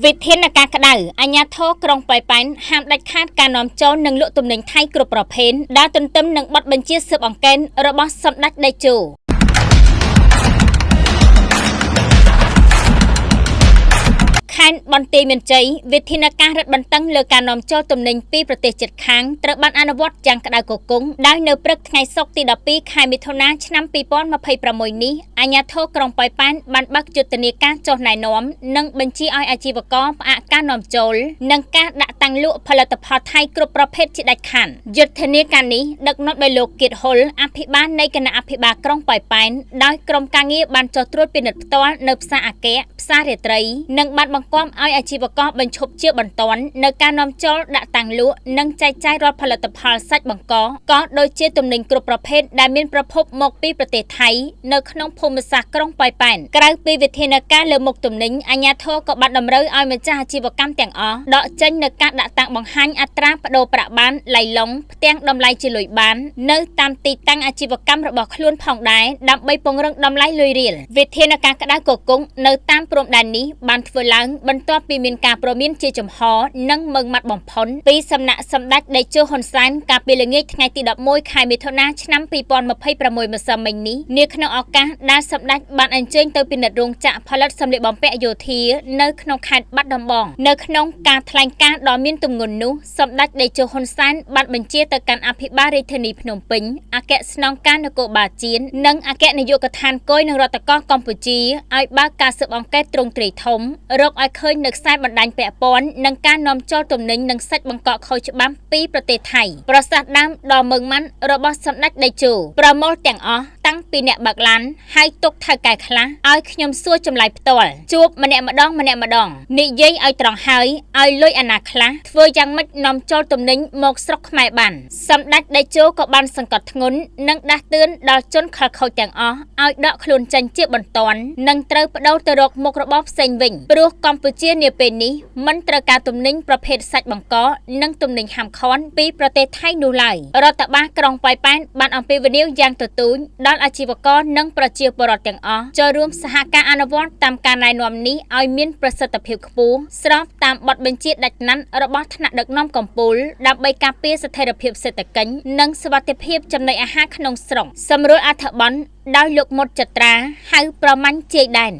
វិធានការក្តៅអាជ្ញាធរក្រុងប៉ោយប៉ែនហាមដាច់ខាតការនាំចូលនិងលក់ទំនិញថៃគ្រប់ប្រភេទដែលទន្ទឹមនឹងបទបញ្ជាស៊ើបអង្កេតរបស់សម្ដេចតេជោខេត្តបន្ទាយមានជ័យវិធានការរឹតបន្តឹងលើការនាំចូលទំនិញពីប្រទេសជិតខាងត្រូវបានអនុវត្តយ៉ាងក្តៅគគុំដោយនៅព្រឹកថ្ងៃសុក្រទី12ខែមិថុនាឆ្នាំ2026នេះអាជ្ញាធរក្រុងប៉ោយប៉ែនបានបើកយុទ្ធនាការចុះណែនាំនិងបញ្ជាឲ្យអាជីវករផ្អាកការនាំចូលនិងការដាក់តាំងលក់ផលិតផលថៃគ្រប់ប្រភេទជាដាច់ខាតយុទ្ធនាការនេះដឹកនាំដោយលោកគៀតហ៊ុលអភិបាលនៃគណៈអភិបាលក្រុងប៉ោយប៉ែនដោយក្រុមការងារបានចុះត្រួតពិនិត្យផ្ទាល់នៅផ្សារអាកែផ្សាររាត្រីនិងបានបង្គាប់ឲ្យអាជីវករបញ្ឈប់ជាបន្ទាន់នៅការនាំចូលដាក់តាំងលក់និងចែកចាយរាល់ផលិតផលសាច់បង្កក៏ដូចជាទំនិញគ្រប់ប្រភេទដែលមានប្រភពមកពីប្រទេសថៃនៅក្នុងភូមិសាស្ត្រក្រុងប៉ោយប៉ែនក្រៅពីវិធានការលើមុខទំនិញអាជ្ញាធរក៏បានតម្រូវឲ្យម្ចាស់អាជីវកម្មទាំងអស់ដកចេញនៅការដាក់តាំងបង្ហាញអត្រាប្តូរប្រាក់បានឡៃឡុងផ្ទាំងតម្លៃជាលុយបាននៅតាមទីតាំងអាជីវកម្មរបស់ខ្លួនផងដែរដើម្បីពង្រឹងតម្លៃលុយរៀលវិធានការក្តៅគគុំនៅតាមព្រំដែននេះបានធ្វើឡើងបន្ទាប់ពីមានការព្រមានជាចំហនិងម៉ឺងម៉ាត់បំផុនពីសំណាក់សម្ដេចតេជោហ៊ុនសែនកាលពីល្ងាចថ្ងៃទី11ខែមិថុនាឆ្នាំ2026ម្សិលមិញនេះនាក្នុងឱកាសដែលសម្ដេចបានអញ្ជើញទៅពិនិត្យរោងចក្រផលិតសម្លៀកបំពាក់យោធានៅក្នុងខេត្តបាត់ដំបងនៅក្នុងការថ្លែងការណ៍ដ៏មានទម្ងន់នោះសម្ដេចតេជោហ៊ុនសែនបានបញ្ជាទៅកាន់អភិបាលរាជធានីភ្នំពេញអគ្គស្នងការនគរបាលជាតិនិងអគ្គនាយកដ្ឋានគយនឹងរដ្ឋកោះកម្ពុជាឲ្យបើកការស៊ើបអង្កេតទ្រង់ទ្រាយធំរកឲ្យឃើញនៅខ្សែបណ្ដាញពាក់ព័ន្ធនឹងការនាំចូលទំនិញនិងសាច់បង្កកខុសច្បាប់ពីប្រទេសថៃប្រសាសន៍ដើមដ៏ម៉ឺងម៉ាត់របស់សម្ដេចតេជោប្រមូលទាំងអស់តាំងពីអ្នកបើកឡានហើយទុកថៅកែខ្លះឲ្យខ្ញុំសួរចម្លើយផ្ទាល់ជួបម្នាក់ម្ដងនិយាយឲ្យត្រង់ហើយឲ្យលុយអាណាខ្លះធ្វើយ៉ាងម៉េចនាំចូលទំនិញមកស្រុកខ្មែរបានសម្ដេចតេជោក៏បានសង្កត់ធ្ងន់និងដាស់តឿនដល់ជនខិលខូចទាំងអស់ឲ្យដកខ្លួនចេញជាបន្ទាន់និងត្រូវបដូរទៅរកមុខរបរផ្សេងវិញព្រោះកម្ពុជានាពេលនេះមិនត្រូវការទំនិញប្រភេទសាច់បង្កនិងទំនិញហាមឃាត់ពីប្រទេសថៃនោះឡើយរដ្ឋបាលក្រុងប៉ោយប៉ែនបានអំពាវនាវយ៉ាងទទូចដល់អាជីវករនិងប្រជាពលរដ្ឋទាំងអស់ចូលរួមសហការអនុវត្តតាមការណែនាំនេះឲ្យមានប្រសិទ្ធភាពខ្ពស់ស្របតាមបទបញ្ជាដាច់ណាត់របស់ថ្នាក់ដឹកនាំកម្ពុជាដើម្បីការពារស្ថិរភាពសេដ្ឋកិច្ចនិងសុវត្ថិភាពចំណីអាហារក្នុងស្រុកសម្រួលអត្ថបទដោយលោកមុតចត្រាហៅប្រមាញ់ជ័យដែន